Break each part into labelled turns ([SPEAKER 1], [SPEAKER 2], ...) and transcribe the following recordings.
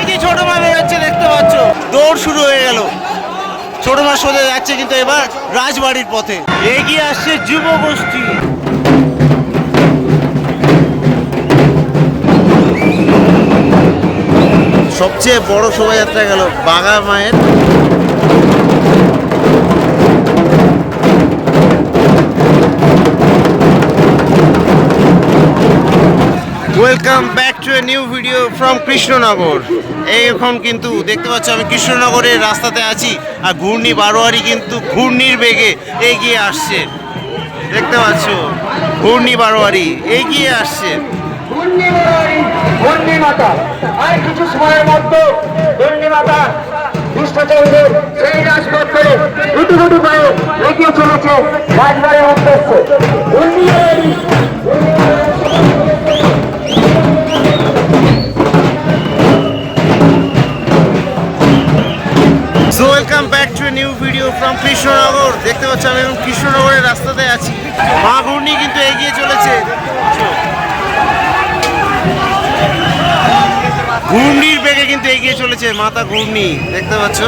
[SPEAKER 1] এই যে ছোট মা বেরোচ্ছে দেখতে পাচ্ছ, দৌড় শুরু হয়ে গেল। ছোট মা সোজা যাচ্ছে কিন্তু এবার রাজবাড়ির পথে। এগিয়ে আসছে যুব গোষ্ঠী। সবচেয়ে বড় শোভাযাত্রা গেল বাঘা মায়ের। Welcome back to a new video from Krishnanagar. এখন কিন্তু দেখতে পাচ্ছ আমি কৃষ্ণনগরের রাস্তাতে আছি, আর ঘূর্ণি বারোয়ারি কিন্তু ঘূর্ণির বেগে এগিয়ে আসছে। দেখতে পাচ্ছ ঘূর্ণি বারোয়ারি এগিয়ে আসছে।
[SPEAKER 2] আর কিছু সময়ের মধ্যে ঘূর্ণিমাতা কৃষ্ণচন্দ্রের সেই রাজপথ করে দুটো দুটো পায়ে এগিয়ে চলেছে রাজবাড়ির উদ্দেশ্যে।
[SPEAKER 1] So welcome back to a new video from Krishnanagar. দেখতে পাচ্ছ আমি এখন কৃষ্ণনগরের রাস্তাতে আছি। মা ঘূর্ণি কিন্তু এগিয়ে চলেছে। ঘূর্ণির বেগে কিন্তু এগিয়ে চলেছে মাতা ঘূর্ণি, দেখতে পাচ্ছ।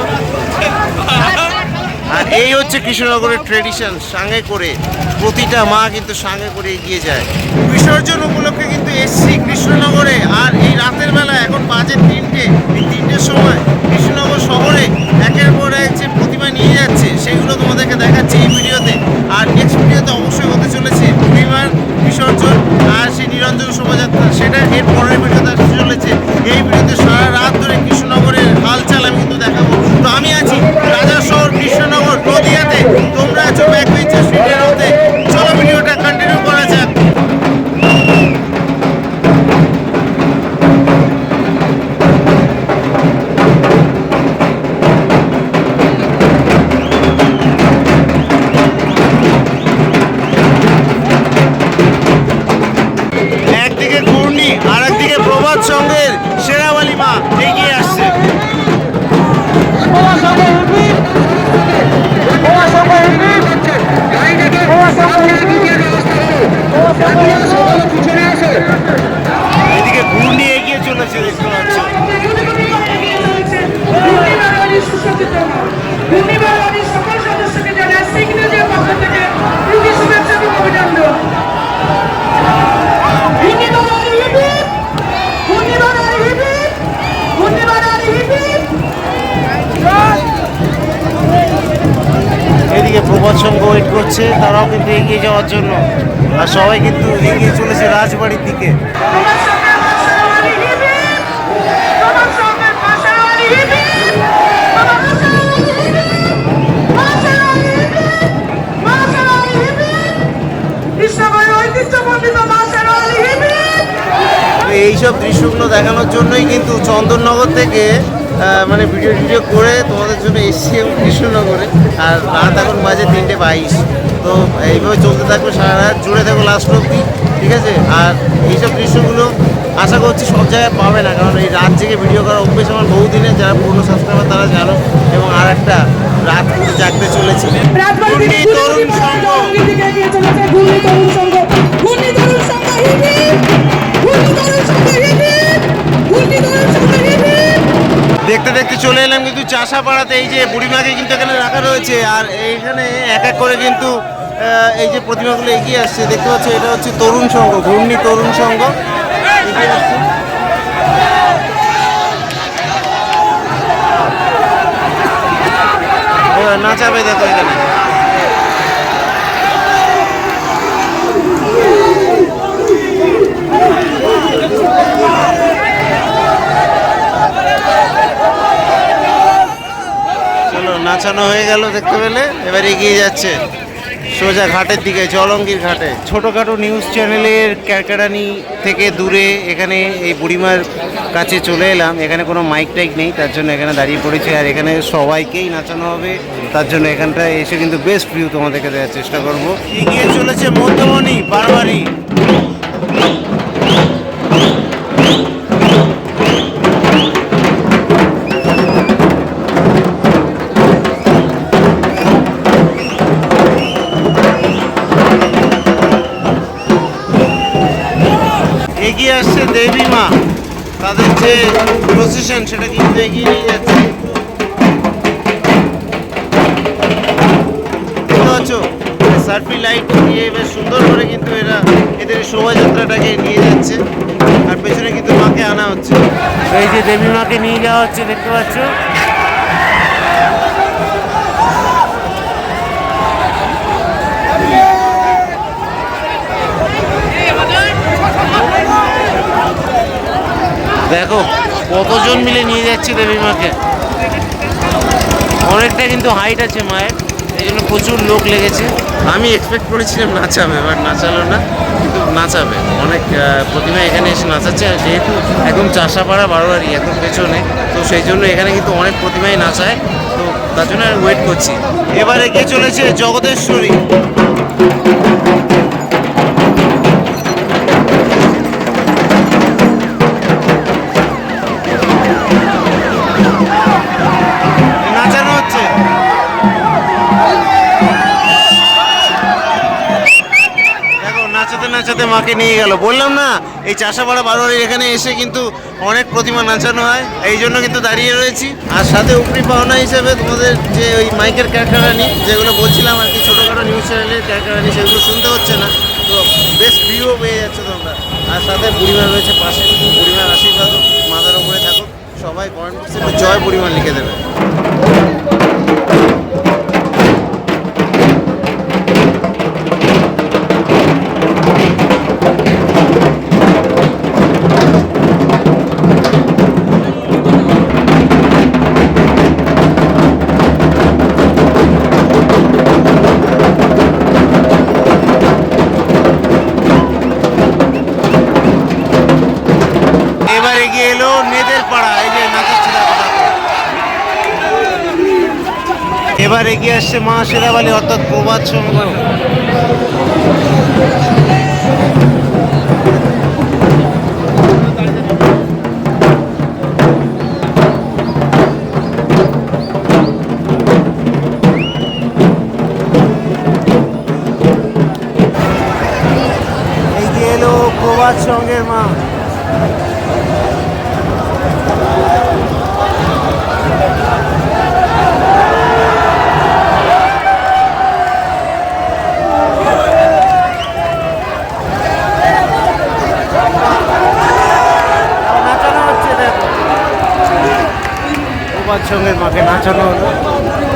[SPEAKER 1] আর এই হচ্ছে কৃষ্ণনগরের ট্রেডিশন, সাঙ্গে করে প্রতিটা মা কিন্তু সাঙ্গে করে এগিয়ে যায়। বিসর্জন উপলক্ষে কিন্তু এসছি কৃষ্ণনগরে। আর এই রাতের বেলা এখন বাজে 3টে, এই 3টের সময় কৃষ্ণনগর শহরে একের পর এক যে প্রতিমা নিয়ে যাচ্ছে সেগুলো তোমাদেরকে দেখাচ্ছি এই ভিডিওতে। আর নেক্সট ভিডিওতে অবশ্যই হতে চলেছে প্রতিমার বিসর্জন আর সেই নিরঞ্জন শোভাযাত্রা, সেটা এর পরের ভিডিওতে আসতে চলেছে। এই ভিডিওতে সারা রাত ধরে কৃষ্ণনগরের হালচাল আমি কিন্তু দেখাবো। তো আমি আছি রাজা শহর কৃষ্ণনগর নদিয়াতে, তোমরা আছো ব্যাক বেঞ্চের সিটের মধ্যে। চলো ভিডিওটা কন্টিনিউ করা যাক। একদিকে ঘূর্ণি আর একদিকে প্রভাত সঙ্গের শেরাওয়ালি মা এগিয়ে আসছে। এদিকে ঘূর্ণি এগিয়ে চলেছে, দেখতে পাচ্ছ। এদিকে প্রভাত সংঘ ওয়েট করছে, তারাও কিন্তু এগিয়ে যাওয়ার জন্য। আর সবাই কিন্তু এগিয়ে চলেছে রাজবাড়ির দিকে। এইসব দৃশ্যগুলো দেখানোর জন্যই কিন্তু চন্দননগর থেকে মানে ভিডিও করে তোমাদের জন্য এসছি কৃষ্ণনগরে। আর রাত এখন বাজে 3:22। তো এইভাবে চলতে থাকবে সারা রাত, জুড়ে থাকবো লাস্ট অব্দি, ঠিক আছে। আর এইসব দৃশ্যগুলো আশা করছি সব জায়গায় পাবে না, কারণ এই রাত জেগে ভিডিও করার অভ্যেস আমার বহুদিনের। যারা পুরনো সাবস্ক্রাইবার তারা জানো। এবং আর একটা রাত কিন্তু জাগতে চলেছে তরুণ সংঘ। দেখতে দেখতে চলে এলাম কিন্তু চাষাপাড়াতে। এই যে বুড়িমাকে কিন্তু এখানে রাখা রয়েছে, আর এইখানে এক এক করে কিন্তু এই যে প্রতিমাগুলো এগিয়ে আসছে, দেখতে পাচ্ছ। এটা হচ্ছে তরুণ সংঘ, ঘূর্ণি তরুণ সংঘ এগিয়ে আসছে। নাচাবে দেখো এখানে। নাচানো হয়ে গেল দেখতে পেলে। এবার এগিয়ে যাচ্ছে সোজা ঘাটের দিকে, জলঙ্গির ঘাটে। ছোটোখাটো নিউজ চ্যানেলের ক্যারকারানি থেকে দূরে এখানে এই বুড়িমার কাছে চলে এলাম। এখানে কোনো মাইক টাইক নেই, তার জন্য এখানে দাঁড়িয়ে পড়েছি। আর এখানে সবাইকেই নাচানো হবে, তার জন্য এখানটায় এসে কিন্তু বেস্ট ভিউ তোমাদেরকে দেওয়ার চেষ্টা করব। এগিয়ে চলেছে মধ্যমণি বারবারি। এগিয়ে আসছে দেবী মা, তাদের যে প্রসেশন সেটা কিন্তু এগিয়ে নিয়ে যাচ্ছে। দেখতে পাচ্ছ সার্ফি লাইট দিয়ে বেশ সুন্দর করে কিন্তু এদের শোভাযাত্রাটাকে নিয়ে যাচ্ছে, আর পেছনে কিন্তু মাকে আনা হচ্ছে। এই যে দেবী মাকে নিয়ে যাওয়া হচ্ছে, দেখতে পাচ্ছ। দেখো কতজন মিলে নিয়ে যাচ্ছে দেবী মাকে। অনেকটা কিন্তু হাইট আছে মায়ের, এই জন্য প্রচুর লোক লেগেছে। আমি এক্সপেক্ট করেছিলাম নাচাবে, বাট নাচালো না, কিন্তু নাচাবে। অনেক প্রতিমা এখানে এসে নাচাচ্ছে, আর যেহেতু একদম চাষাপাড়া বারোয়ারি একদম পেছনে, তো সেই জন্য এখানে কিন্তু অনেক প্রতিমাই নাচায়, তো তার জন্য আর ওয়েট করছি। এবারে গিয়ে চলেছে জগতেশ্বরী। নাচানো হচ্ছে। দেখো নাচাতে নাচাতে মাকে নিয়ে গেল। বললাম না এই চাষাপাড়া বারোয়ারির এখানে এসে কিন্তু অনেক প্রতিমা নাচানো হয়, এই জন্য কিন্তু দাঁড়িয়ে রয়েছি। আর সাথে উপরি পাওনা হিসেবে তোমাদের যে ওই মাইকের ক্যারকারানি যেগুলো বলছিলাম আর কি, ছোটোখাটো নিউজ চ্যানেলের ক্যারকারানি, সেগুলো শুনতে হচ্ছে না, তো বেশ ভিউও পেয়ে যাচ্ছে তোমরা। আর সাথে বুড়িমা রয়েছে পাশে, বুড়িমার আশীর্বাদ মাথার উপরে থাকুক। সবাই কমেন্ট বক্সে জয় বুড়িমা লিখে দেবে। এবার এগিয়ে এলো নেদের পাড়া, এই যে নাচাচ্ছে দেখো। এবার এগিয়ে আসছে মা শেরাবালি অর্থাৎ প্রভাত সংঘ। এগিয়ে এলো প্রভাত সংঘের মা। নাচানো হচ্ছে দেখো, প্রভাত সংঘের মাকে নাচানো হলো,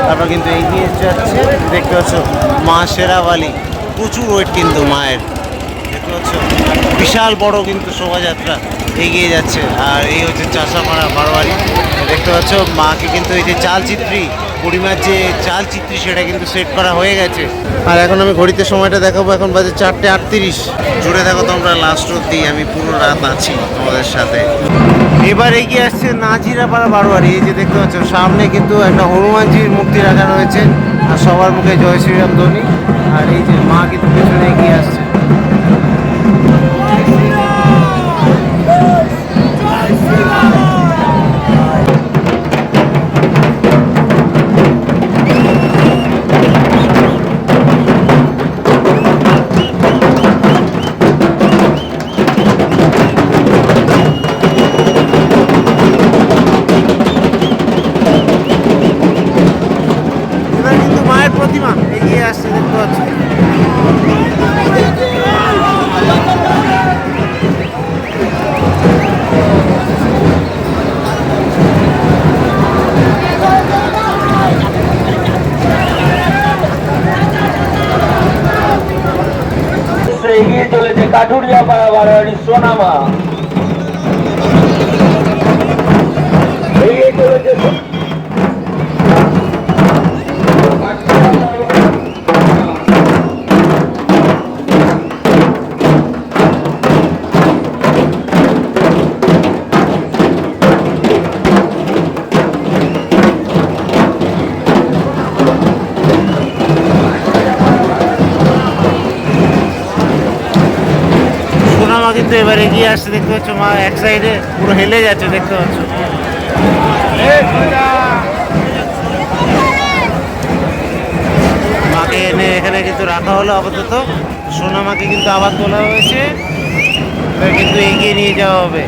[SPEAKER 1] তারপর কিন্তু এগিয়ে যাচ্ছে। দেখতে পাচ্ছ মা শেরাবালি, প্রচুর ওয়েট কিন্তু মায়ের, দেখতে পাচ্ছ বিশাল বড় কিন্তু শোভাযাত্রা এগিয়ে যাচ্ছে। আর এই হচ্ছে চাষাপাড়া বারোয়ারি, দেখতে পাচ্ছ মাকে কিন্তু এই যে চালচিত্রী, বুড়িমার যে চালচিত্রী সেটা কিন্তু সেট করা হয়ে গেছে। আর এখন আমি ঘড়িতে সময়টা দেখাবো, এখন বাজে 4:38। জুড়ে দেখো তোমরা লাস্ট অব্দি, আমি পুরো রাত আছি তোমাদের সাথে। এবার এগিয়ে আসছে নাজিরাপাড়া বারোয়ারি। এই যে দেখতে পাচ্ছ সামনে কিন্তু একটা হনুমানজির মূর্তি রাখা রয়েছে, আর সবার মুখে জয় শ্রীরাম ধ্বনি। আর এই যে মা কিন্তু পেছনে এগিয়ে আসছে। এবার কিন্তু মায়ের প্রতিমা এগিয়ে আসছে, দেখতে পাচ্ছি।
[SPEAKER 2] এগিয়ে চলেছে কাঠুরিয়া পাড়া বারোয়ারি সোনামা। এগিয়ে চলেছে
[SPEAKER 1] মা কিন্তু এবার এগিয়ে আসছে, দেখতে পাচ্ছ মা এক সাইডে পুরো হেলে যাচ্ছে, দেখতে পাচ্ছ। মাকে এনে এখানে কিন্তু রাখা হলো আপাতত। সোনা মাকে কিন্তু আবার তোলা হয়েছে, এবার কিন্তু এগিয়ে নিয়ে যাওয়া হবে।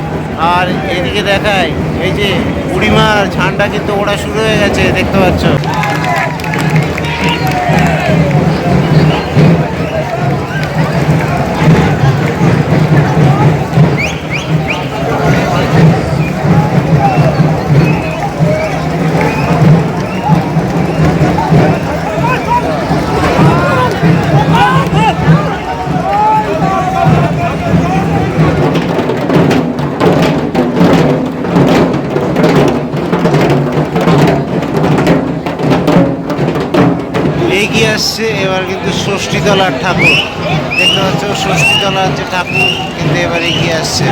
[SPEAKER 1] আর এদিকে দেখায় এই যে বুড়িমার ঝান্ডা কিন্তু ওড়া শুরু হয়ে গেছে, দেখতে পাচ্ছ। এগিয়ে আসছে এবার কিন্তু ষষ্ঠীতলার ঠাকুর, দেখতে পাচ্ছ ষষ্ঠীতলার যে ঠাকুর কিন্তু এবার এগিয়ে আসছে।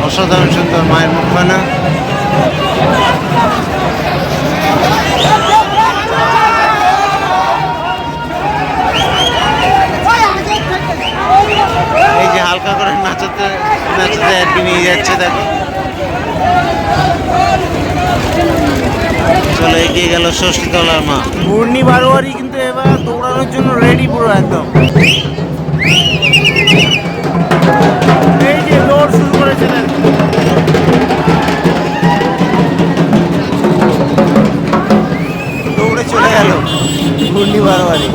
[SPEAKER 1] অসাধারণ সুন্দর মায়ের মুখখানা। এই যে হালকা করে নাচাতে নাচাতে আর কি নিয়ে যাচ্ছে, দেখো। চলো এগিয়ে গেল ষষ্ঠীতলার মা। ঘূর্ণি বারোয়ারি কিন্তু এবার দৌড়ানোর জন্য রেডি পুরো একদম। এই যে দৌড় শুরু করেছে, দৌড়ে চলে গেল ঘূর্ণি বারোয়ারি।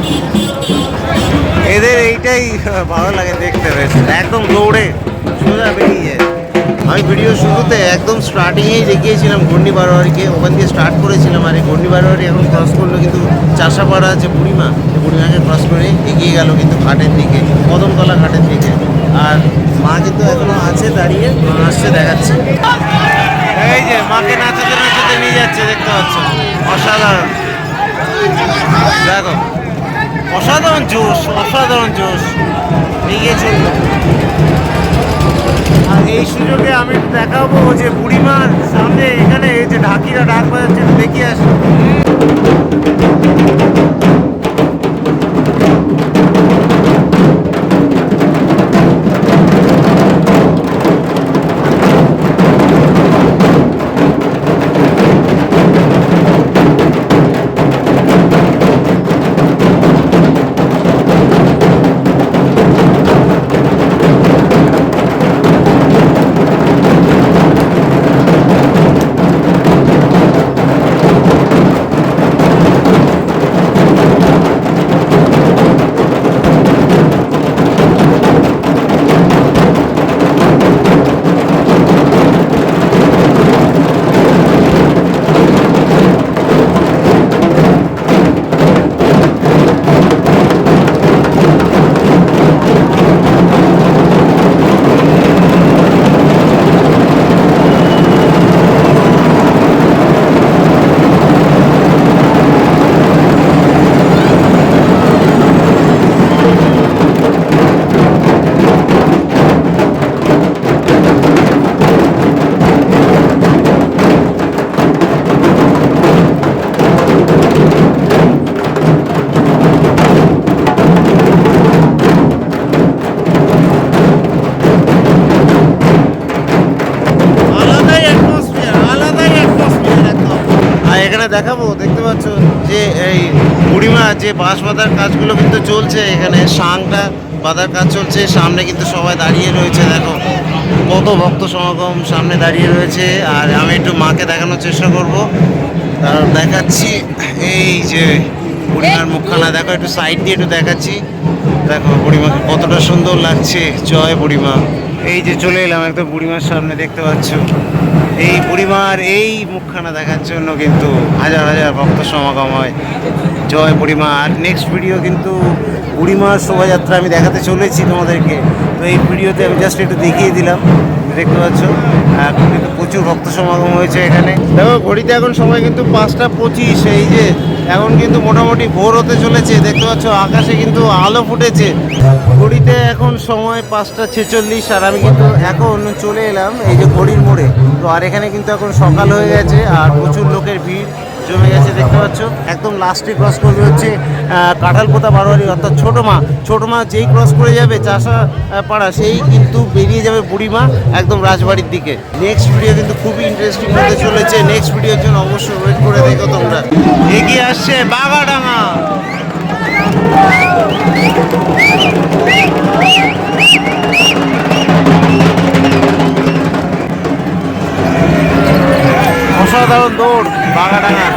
[SPEAKER 1] এদের এইটাই ভালো লাগে দেখতে, বেশ একদম দৌড়ে সোজা বেরিয়ে যায়। আমি ভিডিও শুরুতে একদম স্টার্টিংয়েই দেখিয়েছিলাম ঘূর্ণি বারোয়ারিকে, ওখান দিয়ে স্টার্ট করেছিলাম। আর এই ঘূর্ণি বারোয়ারি এখন ক্রস করলো কিন্তু চাষাপাড়া যে বুড়িমা, বুড়িমাকে ক্রস করে এগিয়ে গেল কিন্তু ঘাটের দিকে, কদমতলা ঘাটের দিকে। আর মা কিন্তু এখনো আছে দাঁড়িয়ে, আসছে দেখাচ্ছে। এই যে মাকে নাচাতে নাচাতে নিয়ে যাচ্ছে, দেখতে পাচ্ছ। অসাধারণ, দেখো অসাধারণ জোশ, অসাধারণ জোশ এগিয়ে চলল। আর এই সুযোগে আমি দেখাবো যে বুড়িমার সামনে এখানে যে ঢাকিরা ডাক বাজাচ্ছে, দেখিয়ে আসি। দেখাবো, দেখতে পাচ্ছ যে এই বুড়িমা যে বাঁশ বাঁধার কাজগুলো কিন্তু চলছে, এখানে সাংটা বাঁধার কাজ চলছে। সামনে কিন্তু সবাই দাঁড়িয়ে রয়েছে, দেখো কত ভক্ত সমাগম সামনে দাঁড়িয়ে রয়েছে। আর আমি একটু মাকে দেখানোর চেষ্টা করব, কারণ দেখাচ্ছি এই যে বুড়িমার মুখখানা, দেখো একটু সাইড দিয়ে একটু দেখাচ্ছি। দেখো বুড়িমাকে কতটা সুন্দর লাগছে। জয় বুড়িমা। এই যে চলে এলাম একদম বুড়িমার সামনে, দেখতে পাচ্ছ এই বুড়িমার এই মুখখানা দেখার জন্য কিন্তু হাজার হাজার ভক্ত সমাগম হয়। জয় বুড়িমা। আর নেক্সট ভিডিও কিন্তু বুড়িমার শোভাযাত্রা আমি দেখাতে চলেছি তোমাদেরকে। তো এই ভিডিওতে আমি জাস্ট একটু দেখিয়ে দিলাম, দেখতে পাচ্ছ এখন কিন্তু প্রচুর ভক্ত সমাগম হয়েছে এখানে। দেখো ঘড়িতে এখন সময় কিন্তু 5টা 25। এই যে এখন কিন্তু মোটামুটি ভোর হতে চলেছে, দেখতে পাচ্ছ আকাশে কিন্তু আলো ফুটেছে। ঘড়িতে এখন সময় 5টা 46। আর আমি কিন্তু এখন চলে এলাম এই যে ঘড়ির মোড়ে। তো আর এখানে কিন্তু এখন সকাল হয়ে গেছে আর প্রচুর লোকের ভিড় জমে গেছে, দেখতে পাচ্ছ। একদম লাস্টে ক্রস করবে হচ্ছে কাঁঠালপোতা বারোয়ারি, অর্থাৎ ছোটো মা যেই ক্রস করে যাবে চাষা পাড়া, সেই কিন্তু বেরিয়ে যাবে বুড়িমা একদম রাজবাড়ির দিকে। নেক্সট ভিডিও কিন্তু খুবই ইন্টারেস্টিং হতে চলেছে। নেক্সট ভিডিওর জন্য অবশ্যই ওয়েট করে দেখো তোমরা। এগিয়ে আসছে বাগাডাঙ্গা। অসাধারণ দৌড় বাগাডাঙ্গা।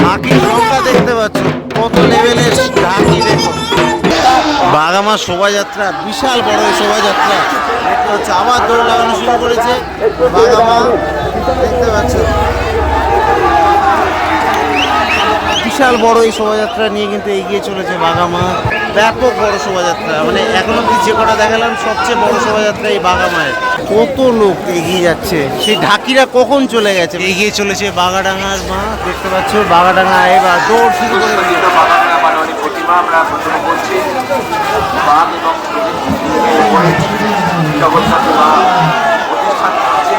[SPEAKER 1] ঢাকির সংখ্যা দেখতে পাচ্ছ, কত লেভেলের ঢাকি দেখো। বাগামা শোভাযাত্রা, বিশাল বড় এই শোভাযাত্রা দেখতে পাচ্ছ। আবার দৌড় লাগানো শুরু করেছে বাগামা, দেখতে পাচ্ছ। বিশাল বড় এই শোভাযাত্রা নিয়ে কিন্তু এগিয়ে চলেছে বাগামা। ব্যাপক বড় শোভাযাত্রা, মানে এখন অব্দি যে কটা দেখালাম সবচেয়ে বড় শোভাযাত্রা এই বাগামায়। কত লোক এগিয়ে যাচ্ছে, সেই ঢাকিরা কখন চলে গেছে। এগিয়ে চলেছে বাগাডাঙ্গার মা, দেখতে পাচ্ছ। বাগাডাঙ্গা এবার দৌড় শুরু করে দিল।
[SPEAKER 2] প্রতিমা আমরা প্রথমে বলছি বাঘ এবং জগন্নাথ মা প্রতিষ্ঠান করছে।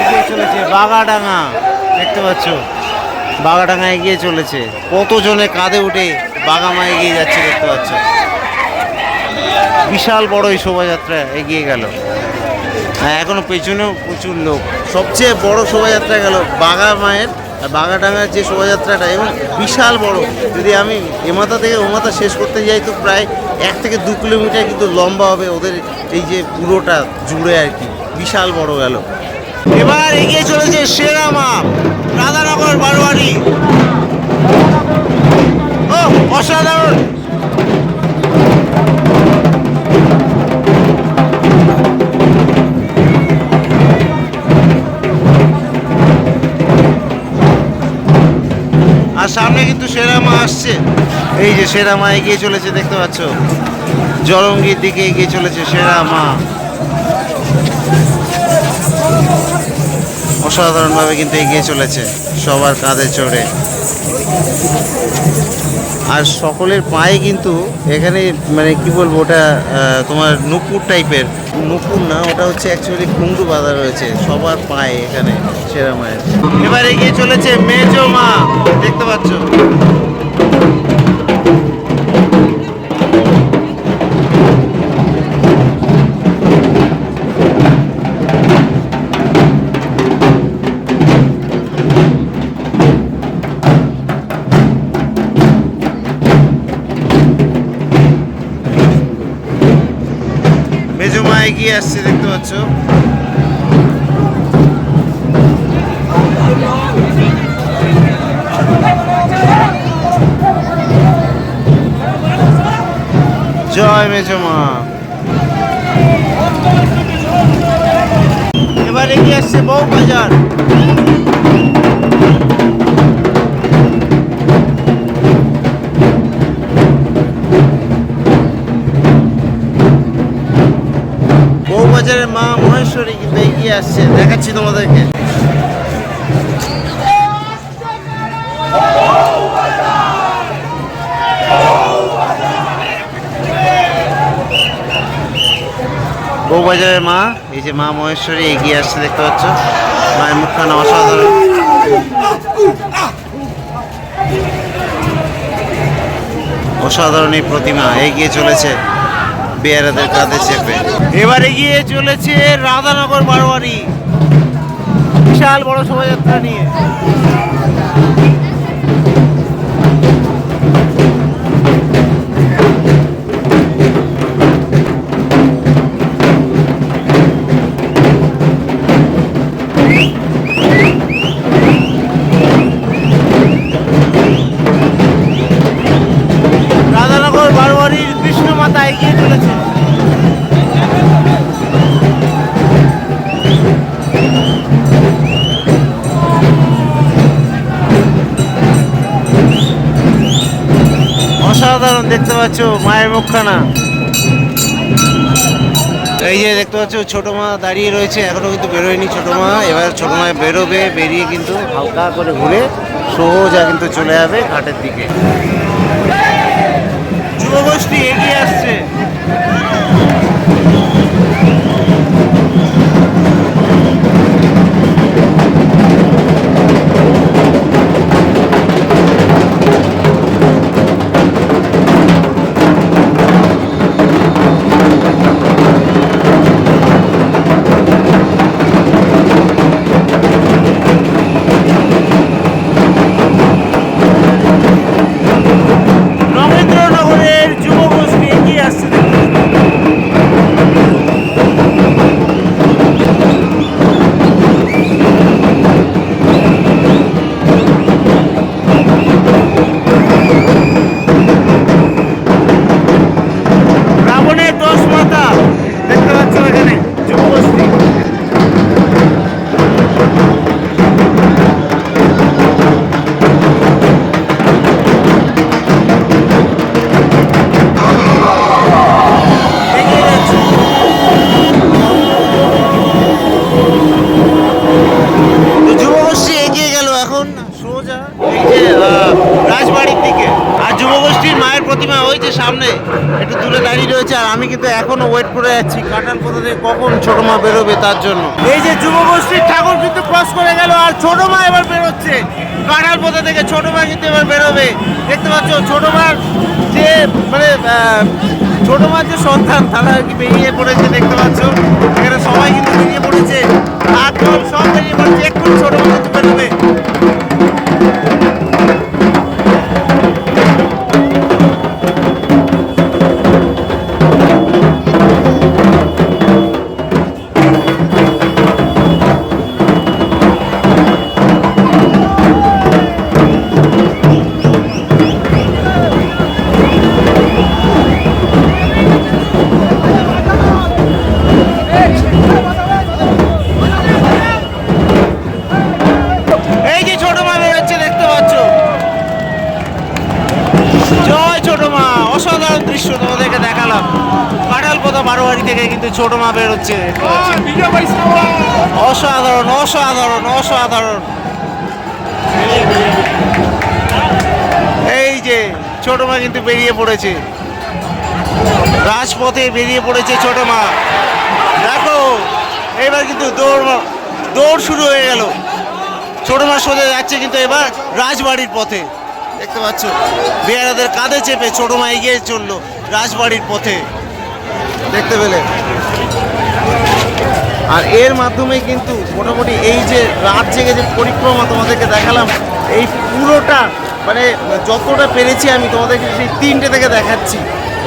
[SPEAKER 1] এগিয়ে চলেছে বাগাডাঙ্গা, দেখতে পাচ্ছ। বাগাডাঙ্গা এগিয়ে চলেছে, কতজনে কাঁধে উঠে বাগামা এগিয়ে যাচ্ছে, দেখতে পাচ্ছ। বিশাল বড় এই শোভাযাত্রা এগিয়ে গেল। হ্যাঁ, এখনো পেছনেও প্রচুর লোক। সবচেয়ে বড় শোভাযাত্রা গেল বাগামায়ের, বাগাডাঙ্গার যে শোভাযাত্রাটা, এবং বিশাল বড়। যদি আমি এমাথা থেকে ওমাথা শেষ করতে যাই তো প্রায় 1 থেকে 2 কিলোমিটার কিন্তু লম্বা হবে ওদের এই যে পুরোটা জুড়ে আর কি। বিশাল বড় গেল। এবার এগিয়ে চলেছে সেরা মা রাধানগর বারোয়ারি। ও অসাধারণ! আর সামনে কিন্তু সেরা মা আসছে। এই যে সেরা মা এগিয়ে চলেছে, দেখতে পাচ্ছ। জলঙ্গির দিকে এগিয়ে চলেছে সেরা মা। অসাধারণভাবে কিন্তু এগিয়ে চলেছে সবার কাঁধে চড়ে। আর সকলের পায়ে কিন্তু এখানে, মানে কি বলবো, ওটা তোমার নুপুর টাইপের, নুপুর না, ওটা হচ্ছে অ্যাকচুয়ালি ঘুংরু বাঁধা রয়েছে সবার পায়ে এখানে সেরা মায়ের। এবার এগিয়ে চলেছে মেজো মা, দেখতে পাচ্ছ। মেজো মা এগিয়ে আসছে, দেখতে পাচ্ছ। জয় মেজো মা। এবার এগিয়ে আসছে বউবাজার। বউবাজারের মা মহেশ্বরী কিন্তু এগিয়ে আসছে, দেখাচ্ছি তোমাদেরকে। বউবাজারের মা, এই যে মা মহেশ্বরী এগিয়ে আসছে, দেখতে পাচ্ছ। মায়ের মুখখানা অসাধারণ। অসাধারণ এই প্রতিমা এগিয়ে চলেছে বেয়ারাদের কাঁধে চেপে। এবার এগিয়ে চলেছে রাধানগর বারোয়ারি, বিশাল বড় শোভাযাত্রা নিয়ে। রাধানগর বারোয়ারির কৃষ্ণ মাতা এগিয়ে চলেছে। অসাধারণ, দেখতে পাচ্ছ মায়ের মুখখানা। এই যে দেখতে পাচ্ছ ছোট মা দাঁড়িয়ে রয়েছে, এখনো কিন্তু বেরোয়নি ছোট মা। এবার ছোট মা বেরোবে, বেরিয়ে কিন্তু হালকা করে ঘুরে সোজা কিন্তু চলে যাবে ঘাটের দিকে। যুবগোষ্ঠী এগিয়ে একটু দূরে দাঁড়িয়ে রয়েছে, আর আমি কিন্তু এখনো ওয়েট করে যাচ্ছি কাঁঠাল কোথা থেকে কখন ছোট মা বেরোবে তার জন্য। এই যে যুবগোষ্ঠীর ঠাকুর কিন্তু ক্রস করে গেল, আর ছোট মা এবার বেরোচ্ছে কাঁঠাল কোথা থেকে। ছোট মা কিন্তু এবার বেরোবে, দেখতে পাচ্ছ ছোট মার যে মানে ছোট মার যে সন্তান তারা কি বেরিয়ে পড়েছে, দেখতে পাচ্ছ এখানে সবাই কিন্তু বেরিয়ে পড়েছে, আর সব বেরিয়ে পড়েছে, একটু ছোট মা কিন্তু বেরোবে। এই যে ছোট মা বেরোচ্ছে, দেখতে পাচ্ছ, জয় ছোট মা। অসাধারণ দৃশ্য তোমাদেরকে দেখালাম, কাঁঠাল কোথা বারোয়ারি থেকে কিন্তু ছোট মা বেরোচ্ছে, অসাধারণ অসাধারণ অসাধারণ। এই যে ছোট মা কিন্তু বেরিয়ে পড়েছে, রাজপথে বেরিয়ে পড়েছে ছোট মা। দেখো এবার কিন্তু দৌড় শুরু হয়ে গেল, ছোট মা সোজা যাচ্ছে কিন্তু এবার রাজবাড়ির পথে, দেখতে পাচ্ছ বেয়ারাদের কাঁধে চেপে ছোট মা এগিয়ে চললো রাজবাড়ির পথে, দেখতে পেলে। আর এর মাধ্যমে কিন্তু মোটামুটি এই যে রাত জেগে যে পরিক্রমা তোমাদেরকে দেখালাম, এই পুরোটা মানে যতটা পেরেছি আমি তোমাদেরকে সেই 3টে থেকে দেখাচ্ছি।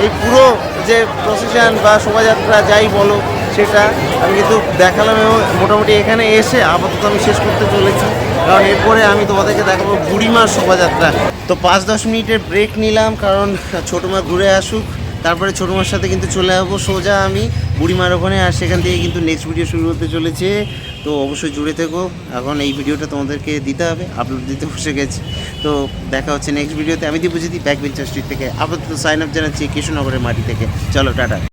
[SPEAKER 1] এই পুরো যে প্রসেশন বা শোভাযাত্রা যাই বলো সেটা আমি কিন্তু দেখালাম, এবং মোটামুটি এখানে এসে আপাতত আমি শেষ করতে চলেছি, কারণ এরপরে আমি তোমাদেরকে দেখাবো বুড়িমার শোভাযাত্রা। তো 5-10 মিনিটের ব্রেক নিলাম, কারণ ছোটো মা ঘুরে আসুক, তারপরে ছোটো মার সাথে কিন্তু চলে যাবো সোজা আমি বুড়িমার ওখানে, আর সেখান থেকে কিন্তু নেক্সট ভিডিও শুরু হতে চলেছে। তো অবশ্যই জুড়ে থেকো, এখন এই ভিডিওটা তোমাদেরকে দিতে হবে, আপলোড দিতে বসে গেছি। তো দেখা হচ্ছে নেক্সট ভিডিওতে। আমি দীপজিৎ, ব্যাক বেঞ্চার স্ট্রিট থেকে আপাতত সাইন আপ জানাচ্ছি কৃষ্ণনগরের মাটি থেকে। চলো টাটা।